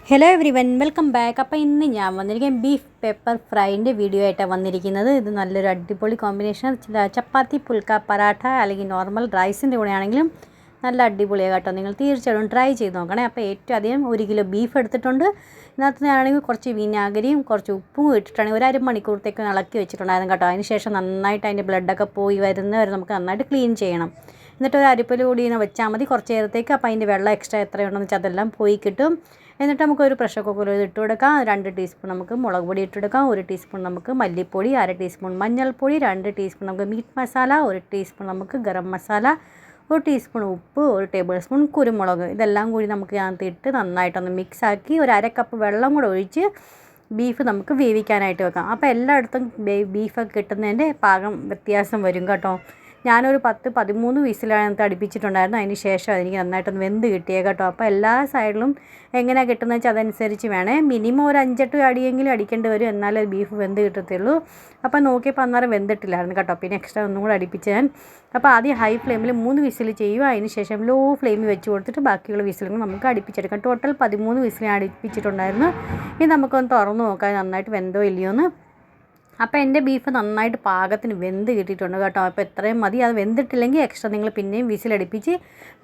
Hello every one welcome back. അപ്പോൾ ഇന്ന് ഞാൻ വന്നിരിക്കുന്നത് ബീഫ് പെപ്പർ ഫ്രൈൻ്റെ വീഡിയോ ആയിട്ടാണ് വന്നിരിക്കുന്നത്. ഇത് നല്ലൊരു അടിപൊളി കോമ്പിനേഷൻ. ചപ്പാത്തി, പുൽക്ക, പറാഠ അല്ലെങ്കിൽ നോർമൽ റൈസിൻ്റെ കൂടെ ആണെങ്കിലും നല്ല അടിപൊളിയാണ് കേട്ടോ. നിങ്ങൾ തീർച്ചയായിട്ടും ട്രൈ ചെയ്ത് നോക്കണേ. അപ്പോൾ ഏറ്റവും അധികം 1 കിലോ ബീഫ് എടുത്തിട്ടുണ്ട്. ഇതിനകത്ത് ഞാനാണെങ്കിൽ കുറച്ച് വിനാഗിരിയും കുറച്ച് ഉപ്പും ഇട്ടിട്ടാണെങ്കിൽ ഒരു അരമണിക്കൂറത്തേക്ക് ഇളക്കി വെച്ചിട്ടുണ്ടായിരുന്നു കേട്ടോ. അതിന് ശേഷം നന്നായിട്ട് അതിൻ്റെ ബ്ലഡൊക്കെ പോയി വരുന്നവരെ നമുക്ക് നന്നായിട്ട് ക്ലീൻ ചെയ്യണം. എന്നിട്ട് ഒരു അരിപ്പയിൽ കൂടി ഇങ്ങനെ വെച്ചാൽ മതി കുറച്ച് നേരത്തേക്ക്. അപ്പോൾ അതിൻ്റെ വെള്ളം എക്സ്ട്രാ എത്രയുണ്ടെന്ന് വെച്ചാൽ അതെല്ലാം പോയി കിട്ടും. എന്നിട്ട് നമുക്കൊരു പ്രഷർ കുക്കറിൽ ഇട്ട് കൊടുക്കാം. 2 ടീസ്പൂൺ നമുക്ക് മുളക് പൊടി ഇട്ടെടുക്കാം, 1 ടീസ്പൂൺ നമുക്ക് മല്ലിപ്പൊടി, 1/2 ടീസ്പൂൺ മഞ്ഞൾപ്പൊടി, 2 ടീസ്പൂൺ നമുക്ക് മീറ്റ് മസാല, 1 ടീസ്പൂൺ നമുക്ക് ഗരം മസാല, 1 ടീസ്പൂൺ ഉപ്പ്, 1 ടേബിൾ സ്പൂൺ കുരുമുളക്. ഇതെല്ലാം കൂടി നമുക്ക് ഇതിനകത്ത് ഇട്ട് നന്നായിട്ടൊന്ന് മിക്സാക്കി ഒരു 1/2 കപ്പ് വെള്ളം കൂടെ ഒഴിച്ച് ബീഫ് നമുക്ക് വേവിക്കാനായിട്ട് വെക്കാം. അപ്പോൾ എല്ലായിടത്തും ബീഫൊക്കെ കിട്ടുന്നതിൻ്റെ പാകം വ്യത്യാസം വരും കേട്ടോ. ഞാനൊരു 10-13 വിസിലാണ് അടുപ്പിച്ചിട്ടുണ്ടായിരുന്നു. അതിന് ശേഷം എനിക്ക് നന്നായിട്ടൊന്ന് വെന്ത് കിട്ടിയേ കേട്ടോ. അപ്പോൾ എല്ലാ സൈഡിലും എങ്ങനെയാണ് കിട്ടുന്നത് വെച്ചാൽ അതനുസരിച്ച് വേണേ. മിനിമം ഒരു 5-8 അടിയെങ്കിലും അടിക്കേണ്ടി വരും, എന്നാലേ ബീഫ് വെന്ത് കിട്ടത്തുള്ളൂ. അപ്പോൾ നോക്കിയപ്പോൾ അന്നേരം വെന്തിട്ടില്ലായിരുന്നു കേട്ടോ. പിന്നെ എക്സ്ട്രാ ഒന്നും കൂടെ അടുപ്പിച്ച് ഞാൻ. അപ്പോൾ ആദ്യം ഹൈ ഫ്ലെയിമിൽ 3 വിസിൽ ചെയ്യുക. അതിന് ശേഷം ലോ ഫ്ലെയിമിൽ വെച്ച് കൊടുത്തിട്ട് ബാക്കിയുള്ള വിസിലുകൾ നമുക്ക് അടുപ്പിച്ചെടുക്കാം. Total 13 whistle അടുപ്പിച്ചിട്ടുണ്ടായിരുന്നു. ഇനി നമുക്കൊന്ന് തുറന്ന് നോക്കാം നന്നായിട്ട് വെന്തോ ഇല്ലയോ എന്ന്. അപ്പോൾ എൻ്റെ ബീഫ് നന്നായിട്ട് പാകത്തിന് വെന്ത് കിട്ടിയിട്ടുണ്ട് കേട്ടോ. അപ്പോൾ എത്രയും മതി. അത് വെന്തിട്ടില്ലെങ്കിൽ എക്സ്ട്രാ നിങ്ങൾ പിന്നെയും വിസിലടുപ്പിച്ച്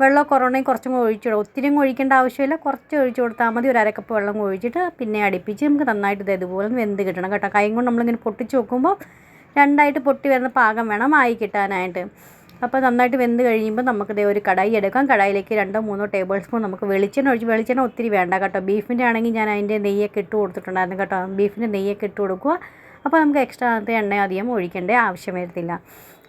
വെള്ളം കുറവുണ്ടെങ്കിൽ കുറച്ചും കൂടെ ഒഴിച്ചു ഒത്തിരിയും ഒഴിക്കേണ്ട ആവശ്യമില്ല, കുറച്ച് ഒഴിച്ചു കൊടുത്താൽ മതി. ഒരു 1/2 കപ്പ് വെള്ളം ഒഴിച്ചിട്ട് പിന്നെ അടുപ്പിച്ച് നമുക്ക് നന്നായിട്ട് ഇതുപോലെ വെന്ത് കിട്ടണം കേട്ടോ. കൈ കൊണ്ട് നമ്മളിങ്ങനെ പൊട്ടിച്ച് വെക്കുമ്പോൾ 2ആയിട്ട് പൊട്ടി വരുന്ന പാകം വേണം ആയി കിട്ടാനായിട്ട്. അപ്പോൾ നന്നായിട്ട് വെന്ത് കഴിയുമ്പോൾ നമുക്ക് ഒരു കടായി എടുക്കാം. കടായിലേക്ക് 2-3 ടേബിൾ സ്പൂൺ നമുക്ക് വെളിച്ചെണ്ണ ഒഴിച്ച്, വെളിച്ചെണ്ണ ഒത്തിരി വേണ്ട കേട്ടോ. ബീഫിൻ്റെ ആണെങ്കിൽ ഞാൻ അതിൻ്റെ നെയ്യൊക്കെ ഇട്ട് കൊടുത്തിട്ടുണ്ടായിരുന്നു കേട്ടോ. ബീഫിൻ്റെ നെയ്യൊക്കെ ഇട്ട് കൊടുക്കുക. അപ്പോൾ നമുക്ക് എക്സ്ട്രാ അതിനകത്ത് എണ്ണ അധികം ഒഴിക്കേണ്ട ആവശ്യം വരത്തില്ല.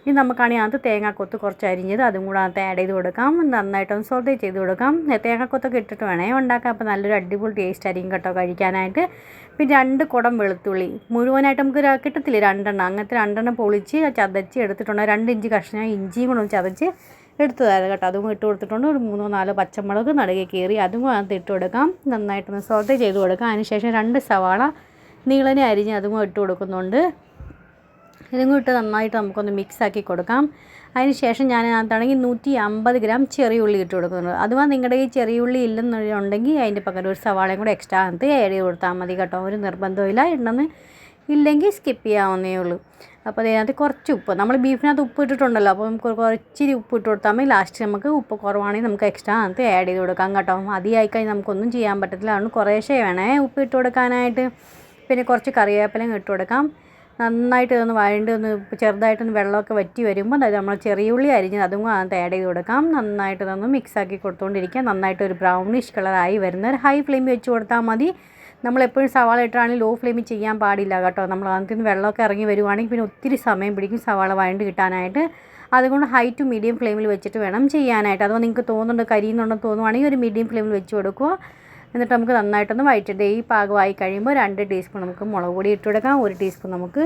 ഇനി നമുക്കാണെങ്കിൽ അതിനകത്ത് തേങ്ങാക്കൊത്ത് കുറച്ച് അരിഞ്ഞത് അതും കൂടെ അതിനകത്ത് ആഡ് ചെയ്ത് കൊടുക്കാം. നന്നായിട്ടൊന്ന് സോട്ടേ ചെയ്ത് കൊടുക്കാം. തേങ്ങാക്കൊത്തൊക്കെ ഇട്ടിട്ട് വേണേ ഉണ്ടാക്കാം. അപ്പോൾ നല്ലൊരു അടിപൊളി ടേസ്റ്റ് ആയിരിക്കും കേട്ടോ കഴിക്കാനായിട്ട്. പിന്നെ 2 കുടം വെളുത്തുള്ളി മുഴുവനായിട്ട് നമുക്ക് കിട്ടത്തില്ല, 2 എണ്ണം. അങ്ങനത്തെ 2 എണ്ണം പൊളിച്ച് ചതച്ച് എടുത്തിട്ടുണ്ട്. 2 ഇഞ്ച് കഷ്ണം ഇഞ്ചിയും കൂടെ ഒന്ന് ചതച്ച് എടുത്തതായിരുന്നു കേട്ടോ. അതും ഇട്ട് കൊടുത്തിട്ടുണ്ട്. ഒരു 3-4 പച്ചമുളക് നടുകെ കീറി അതും കൂടെ അതിനകത്ത് ഇട്ട് കൊടുക്കാം. നന്നായിട്ടൊന്ന് സോട്ടേ ചെയ്ത് കൊടുക്കാം. അതിനുശേഷം 2 സവാള നീളനെ അരിഞ്ഞ് അതും ഇട്ട് കൊടുക്കുന്നുണ്ട്. ഇതും ഇട്ട് നന്നായിട്ട് നമുക്കൊന്ന് മിക്സാക്കി കൊടുക്കാം. അതിന് ശേഷം ഞാൻ അതിനകത്താണെങ്കിൽ 150 ഗ്രാം ചെറിയ ഉള്ളി ഇട്ട് കൊടുക്കുന്നുണ്ട്. അഥവാ നിങ്ങളുടെ ഈ ചെറിയ ഉള്ളി ഇല്ലെന്നുണ്ടെങ്കിൽ അതിൻ്റെ പകരം ഒരു സവാളയും കൂടെ എക്സ്ട്രാ അതിനകത്ത് ആഡ് ചെയ്ത് കൊടുത്താൽ മതി കേട്ടോ. ഒരു നിർബന്ധമില്ല, ഇടണമെന്ന് ഇല്ലെങ്കിൽ സ്കിപ്പ് ചെയ്യാവുന്നേ ഉള്ളൂ. അപ്പോൾ അതിനകത്ത് കുറച്ച് ഉപ്പ്, നമ്മൾ ബീഫിനകത്ത് ഉപ്പ് ഇട്ടിട്ടുണ്ടല്ലോ, അപ്പോൾ നമുക്ക് കുറച്ചിരി ഉപ്പ് ഇട്ട് കൊടുത്താൽ മതി. ലാസ്റ്റ് നമുക്ക് ഉപ്പ് കുറവാണെങ്കിൽ നമുക്ക് എക്സ്ട്രാ അതിനകത്ത് ആഡ് ചെയ്ത് കൊടുക്കാം കേട്ടോ. അതിയായിക്കഴിഞ്ഞാൽ നമുക്കൊന്നും ചെയ്യാൻ പറ്റത്തില്ല. അതുകൊണ്ട് കുറേശ്ശേ വേണേ ഉപ്പ് ഇട്ട് കൊടുക്കാനായിട്ട്. പിന്നെ കുറച്ച് കറിവേപ്പിലയും ഇട്ട് കൊടുക്കാം. നന്നായിട്ട് ഇതൊന്ന് ഒന്ന് ചെറുതായിട്ടൊന്ന് വെള്ളമൊക്കെ വറ്റി വരുമ്പോൾ അതായത് നമ്മൾ ചെറിയ ഉള്ളി അരിഞ്ഞത് അതും അതിനകത്ത് ആഡ് ചെയ്ത് കൊടുക്കാം. നന്നായിട്ട് ഇതൊന്ന് മിക്സാക്കി കൊടുത്തുകൊണ്ടിരിക്കുക. നന്നായിട്ട് ഒരു ബ്രൗണിഷ് കളറായി വരുന്നവർ ഹൈ ഫ്ലെയിമിൽ വെച്ച് കൊടുത്താൽ മതി. നമ്മളെപ്പോഴും സവാള ഇട്ടാണെങ്കിൽ ലോ ഫ്ലെയിമിൽ ചെയ്യാൻ പാടില്ല കേട്ടോ. നമ്മൾ അതിനകത്ത് നിന്ന് വെള്ളമൊക്കെ ഇറങ്ങി വരുവാണെങ്കിൽ പിന്നെ ഒത്തിരി സമയം പിടിക്കും സവാള വഴണ്ട് കിട്ടാനായിട്ട്. അതുകൊണ്ട് ഹൈ ടു മീഡിയം ഫ്ലെയിമിൽ വെച്ചിട്ട് വേണം ചെയ്യാനായിട്ട്. അഥവാ നിങ്ങൾക്ക് തോന്നുന്നുണ്ട് കരിയുന്നുണ്ടെന്ന് തോന്നുവാണെങ്കിൽ ഒരു മീഡിയം ഫ്ലെയിമിൽ വെച്ച് കൊടുക്കുക. എന്നിട്ട് നമുക്ക് നന്നായിട്ടൊന്ന് വഴറ്റിട്ട് ഈ പാകമായി കഴിയുമ്പോൾ 2 ടീസ്പൂൺ നമുക്ക് മുളക് പൊടി ഇട്ട് കൊടുക്കാം, 1 ടീസ്പൂൺ നമുക്ക്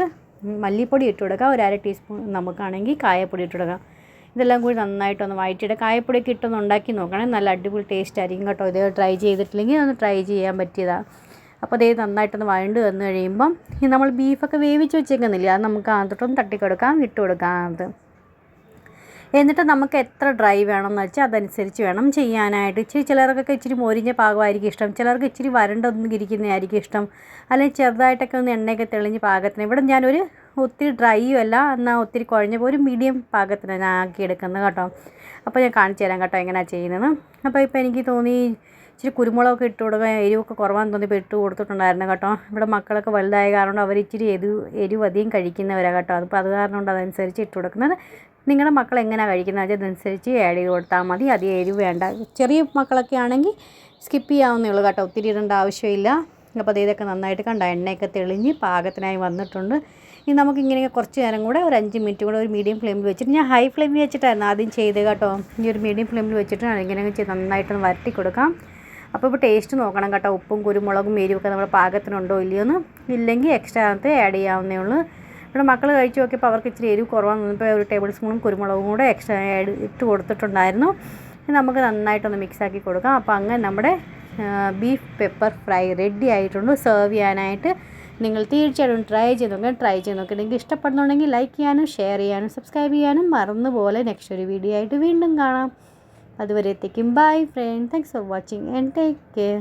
മല്ലിപ്പൊടി ഇട്ട് കൊടുക്കാം, ഒരു 1/2 ടീസ്പൂൺ നമുക്കാണെങ്കിൽ കായപ്പൊടി ഇട്ട് കൊടുക്കാം. ഇതെല്ലാം കൂടി നന്നായിട്ടൊന്ന് വഴറ്റിയിട്ട് കായപ്പൊടിയൊക്കെ ഇട്ടൊന്ന് ഉണ്ടാക്കി നോക്കണേ. നല്ല അടിപൊളി ടേസ്റ്റ് ആയിരിക്കും കേട്ടോ. ഇത് ട്രൈ ചെയ്തിട്ടില്ലെങ്കിൽ ഒന്ന് ട്രൈ ചെയ്യാൻ പറ്റിയതാണ്. അപ്പോൾ അതേ നന്നായിട്ടൊന്ന് വഴണ്ട് വന്ന് കഴിയുമ്പം ഈ നമ്മൾ ബീഫൊക്കെ വേവിച്ച് വെച്ചേക്കുന്നില്ല, അത് നമുക്ക് അതിനകത്തോട്ടൊന്ന് തട്ടിക്കൊടുക്കാം, ഇട്ട് കൊടുക്കാം അത്. എന്നിട്ട് നമുക്ക് എത്ര ഡ്രൈ വേണമെന്ന് വെച്ചാൽ അതനുസരിച്ച് വേണം ചെയ്യാനായിട്ട്. ചിലർക്കൊക്കെ ഇച്ചിരി മൊരിഞ്ഞ പാകമായിരിക്കും ഇഷ്ടം, ചിലർക്ക് ഇച്ചിരി വരണ്ടൊന്നും ഇരിക്കുന്നതായിരിക്കും ഇഷ്ടം, അല്ലെങ്കിൽ ചെറുതായിട്ടൊക്കെ ഒന്ന് എണ്ണയൊക്കെ തെളിഞ്ഞ് പാകത്തിന്. ഇവിടെ ഞാനൊരു ഒത്തിരി ഡ്രൈയും അല്ല എന്നാൽ ഒത്തിരി കുഴഞ്ഞപ്പോൾ ഒരു മീഡിയം പാകത്തിന് ഞാൻ ആക്കിയെടുക്കുന്നത് കേട്ടോ. അപ്പോൾ ഞാൻ കാണിച്ചു തരാം കേട്ടോ എങ്ങനെയാണ് ചെയ്യുന്നത്. അപ്പോൾ ഇപ്പോൾ എനിക്ക് തോന്നി ഇച്ചിരി കുരുമുളകൊക്കെ ഇട്ട് കൊടുക്കാൻ, എരിവൊക്കെ കുറവാന്ന് തോന്നിയപ്പോൾ ഇട്ട് കൊടുത്തിട്ടുണ്ടായിരുന്നു കേട്ടോ. ഇവിടെ മക്കളൊക്കെ വലുതായ കാരണം അവർ ഇച്ചിരി എരിവ് അധികം കഴിക്കുന്നവരാണ് കേട്ടോ. അപ്പോൾ അത് കാരണം കൊണ്ട് അതനുസരിച്ച് ഇട്ട് കൊടുക്കുന്നത്. നിങ്ങളുടെ മക്കൾ എങ്ങനെയാണ് കഴിക്കുന്നത് അതനുസരിച്ച് ആഡ് ചെയ്ത് കൊടുത്താൽ മതി. അധികം എരിവ് വേണ്ട. ചെറിയ മക്കളൊക്കെ ആണെങ്കിൽ സ്കിപ്പ് ചെയ്യാവുന്നേ ഉള്ളൂ കേട്ടോ, ഒത്തിരി ഇടേണ്ട ആവശ്യമില്ല. അപ്പോൾ ഇതൊക്കെ നന്നായിട്ട് കണ്ട എണ്ണയൊക്കെ തെളിഞ്ഞ് പാകത്തിനായി വന്നിട്ടുണ്ട്. ഇനി നമുക്ക് ഇങ്ങനെയൊക്കെ കുറച്ച് നേരം കൂടെ ഒരു 5 മിനിറ്റ് കൂടെ ഒരു മീഡിയം ഫ്ലെയിമിൽ വെച്ചിട്ട്, ഞാൻ ഹൈ ഫ്ലെയിമിൽ വെച്ചിട്ടായിരുന്നു ആദ്യം ചെയ്ത് കേട്ടോ. ഈ ഒരു മീഡിയം ഫ്ലെയിമിൽ വെച്ചിട്ട് ഇങ്ങനെയൊക്കെ ചെയ്ത് നന്നായിട്ടൊന്ന് വരട്ടി കൊടുക്കാം. അപ്പോൾ ഇപ്പോൾ ടേസ്റ്റ് നോക്കണം കേട്ടോ, ഉപ്പും കുരുമുളകും എരിവൊക്കെ നമ്മുടെ പാകത്തിനുണ്ടോ ഇല്ലയോ എന്ന്. ഇല്ലെങ്കിൽ എക്സ്ട്രാ അതിനകത്ത് ആഡ് ചെയ്യാവുന്നേ ഉള്ളൂ. ഇവിടെ മക്കൾ കഴിച്ച് നോക്കിയപ്പോൾ അവർക്ക് ഇച്ചിരി എരിവ് കുറവാന്ന് തോന്നിയപ്പോൾ ഒരു ടേബിൾ സ്പൂണും കുരുമുളകും കൂടെ എക്സ്ട്രാ ഇട്ട് കൊടുത്തിട്ടുണ്ടായിരുന്നു. നമുക്ക് നന്നായിട്ടൊന്ന് മിക്സാക്കി കൊടുക്കാം. അപ്പോൾ അങ്ങനെ നമ്മുടെ ബീഫ് പെപ്പർ ഫ്രൈ റെഡി ആയിട്ടുണ്ട് സെർവ് ചെയ്യാനായിട്ട്. നിങ്ങൾ തീർച്ചയായിട്ടും ട്രൈ ചെയ്ത് നോക്കുക. നിങ്ങൾക്ക് ഇഷ്ടപ്പെടുന്നുണ്ടെങ്കിൽ ലൈക്ക് ചെയ്യാനും ഷെയർ ചെയ്യാനും സബ്സ്ക്രൈബ് ചെയ്യാനും മറന്നുപോലെ. നെക്സ്റ്റ് ഒരു വീഡിയോ ആയിട്ട് വീണ്ടും കാണാം. അതുവരെത്തേക്കും bye friend. Thanks for watching and take care.